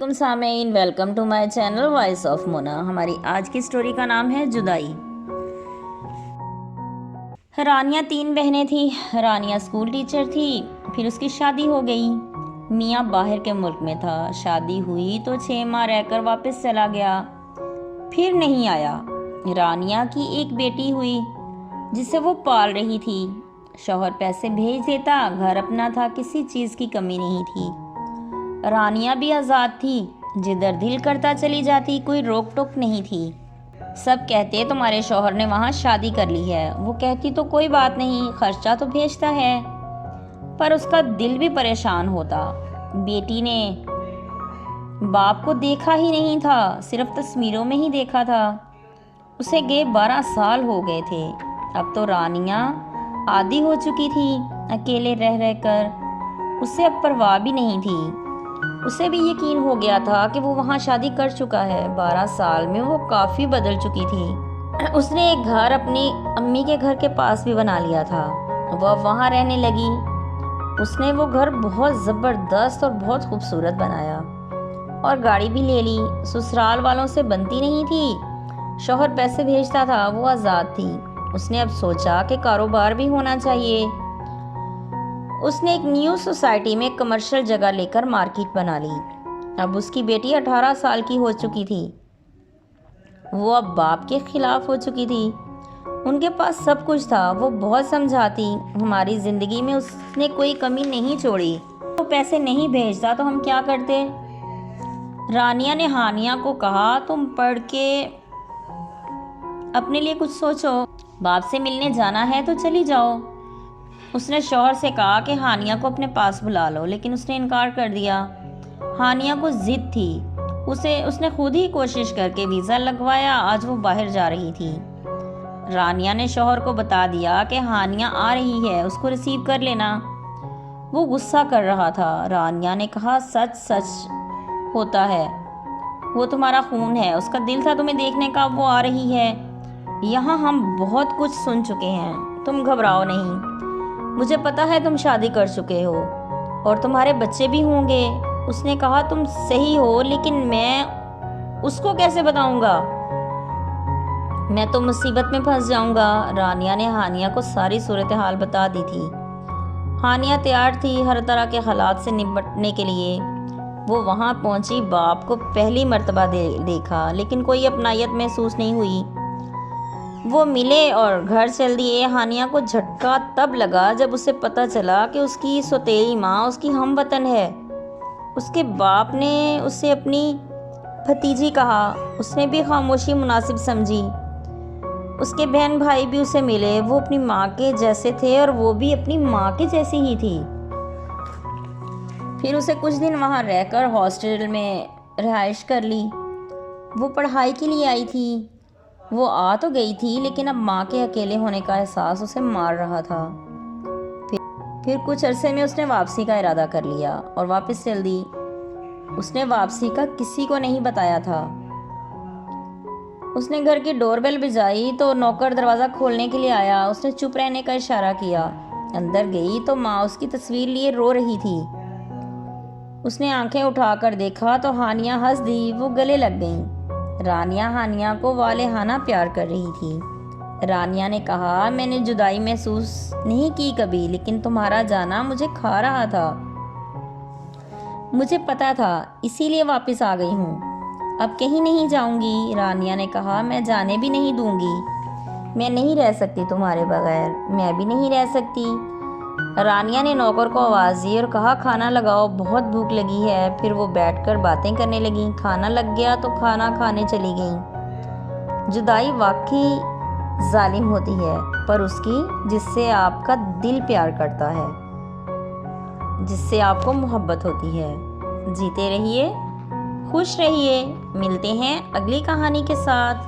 علیکم سامعین، welcome to my channel voice of Mona. ہماری آج کی سٹوری کا نام ہے جدائی۔ رانیہ 3 بہنیں تھیں۔ رانیہ اسکول ٹیچر تھی، پھر اس کی شادی ہو گئی۔ میاں باہر کے ملک میں تھا، شادی ہوئی تو 6 ماہ رہ کر واپس چلا گیا، پھر نہیں آیا۔ رانیہ کی ایک بیٹی ہوئی جسے وہ پال رہی تھی۔ شوہر پیسے بھیج دیتا، گھر اپنا تھا، کسی چیز کی کمی نہیں تھی۔ رانیہ بھی آزاد تھی، جدھر دل کرتا چلی جاتی، کوئی روک ٹوک نہیں تھی۔ سب کہتے تمہارے شوہر نے وہاں شادی کر لی ہے، وہ کہتی تو کوئی بات نہیں، خرچہ تو بھیجتا ہے، پر اس کا دل بھی پریشان ہوتا۔ بیٹی نے باپ کو دیکھا ہی نہیں تھا، صرف تصویروں میں ہی دیکھا تھا۔ اسے گئے 12 سال ہو گئے تھے۔ اب تو رانیہ عادی ہو چکی تھی اکیلے رہ رہ کر، اسے اب پرواہ بھی نہیں تھی۔ اسے بھی یقین ہو گیا تھا کہ وہ وہاں شادی کر چکا ہے۔ 12 سال میں وہ کافی بدل چکی تھی۔ اس نے ایک گھر اپنی امی کے گھر کے پاس بھی بنا لیا تھا، وہ اب وہاں رہنے لگی۔ اس نے وہ گھر بہت زبردست اور بہت خوبصورت بنایا اور گاڑی بھی لے لی۔ سسرال والوں سے بنتی نہیں تھی، شوہر پیسے بھیجتا تھا، وہ آزاد تھی۔ اس نے اب سوچا کہ کاروبار بھی ہونا چاہیے۔ اس نے ایک نیو سوسائٹی میں کمرشل جگہ لے کر مارکیٹ بنا لی۔ اب اس کی بیٹی 18 سال کی ہو چکی تھی، وہ اب باپ کے خلاف ہو چکی تھی۔ ان کے پاس سب کچھ تھا، وہ بہت سمجھاتی، ہماری زندگی میں اس نے کوئی کمی نہیں چھوڑی، وہ پیسے نہیں بھیجتا تو ہم کیا کرتے۔ رانیہ نے ہانیہ کو کہا، تم پڑھ کے اپنے لیے کچھ سوچو، باپ سے ملنے جانا ہے تو چلی جاؤ۔ اس نے شوہر سے کہا کہ ہانیہ کو اپنے پاس بلا لو، لیکن اس نے انکار کر دیا۔ ہانیہ کو ضد تھی، اس نے خود ہی کوشش کر کے ویزا لگوایا، آج وہ باہر جا رہی تھی۔ رانیہ نے شوہر کو بتا دیا کہ ہانیہ آ رہی ہے، اس کو ریسیو کر لینا۔ وہ غصہ کر رہا تھا۔ رانیہ نے کہا، سچ سچ ہوتا ہے، وہ تمہارا خون ہے، اس کا دل تھا تمہیں دیکھنے کا، وہ آ رہی ہے۔ یہاں ہم بہت کچھ سن چکے ہیں، تم گھبراؤ نہیں، مجھے پتا ہے تم شادی کر چکے ہو اور تمہارے بچے بھی ہوں گے۔ اس نے کہا، تم صحیح ہو، لیکن میں اس کو کیسے بتاؤں گا، میں تو مصیبت میں پھنس جاؤں گا۔ رانیہ نے ہانیہ کو ساری صورتحال بتا دی تھی۔ ہانیہ تیار تھی ہر طرح کے حالات سے نمٹنے کے لیے۔ وہ وہاں پہنچی، باپ کو پہلی مرتبہ دیکھا، لیکن کوئی اپنائیت محسوس نہیں ہوئی۔ وہ ملے اور گھر چل دیے۔ ہانیہ کو جھٹکا تب لگا جب اسے پتہ چلا کہ اس کی سوتیلی ماں اس کی ہم وطن ہے۔ اس کے باپ نے اسے اپنی بھتیجی کہا، اس نے بھی خاموشی مناسب سمجھی۔ اس کے بہن بھائی بھی اسے ملے، وہ اپنی ماں کے جیسے تھے اور وہ بھی اپنی ماں کے جیسی ہی تھی۔ پھر اسے کچھ دن وہاں رہ کر ہاسٹل میں رہائش کر لی۔ وہ پڑھائی کے لیے آئی تھی، وہ آ تو گئی تھی، لیکن اب ماں کے اکیلے ہونے کا احساس اسے مار رہا تھا۔ پھر کچھ عرصے میں اس نے واپسی کا ارادہ کر لیا اور واپس چل دی۔ اس نے واپسی کا کسی کو نہیں بتایا تھا۔ اس نے گھر کی ڈور بیل بجائی تو نوکر دروازہ کھولنے کے لیے آیا۔ اس نے چپ رہنے کا اشارہ کیا۔ اندر گئی تو ماں اس کی تصویر لیے رو رہی تھی۔ اس نے آنکھیں اٹھا کر دیکھا تو ہانیہ ہنس دی، وہ گلے لگ گئیں۔ رانیہ ہانیہ کو والہانہ پیار کر رہی تھی۔ رانیہ نے کہا، میں نے جدائی محسوس نہیں کی کبھی، لیکن تمہارا جانا مجھے کھا رہا تھا، مجھے پتا تھا، اسی لیے واپس آ گئی ہوں، اب کہیں نہیں جاؤں گی۔ رانیہ نے کہا، میں جانے بھی نہیں دوں گی، میں نہیں رہ سکتی تمہارے بغیر، میں بھی نہیں رہ سکتی۔ رانیہ نے نوکر کو آواز دی اور کہا، کھانا لگاؤ، بہت بھوک لگی ہے۔ پھر وہ بیٹھ کر باتیں کرنے لگیں۔ کھانا لگ گیا تو کھانا کھانے چلی گئیں۔ جدائی واقعی ظالم ہوتی ہے، پر اس کی جس سے آپ کا دل پیار کرتا ہے، جس سے آپ کو محبت ہوتی ہے۔ جیتے رہیے، خوش رہیے، ملتے ہیں اگلی کہانی کے ساتھ۔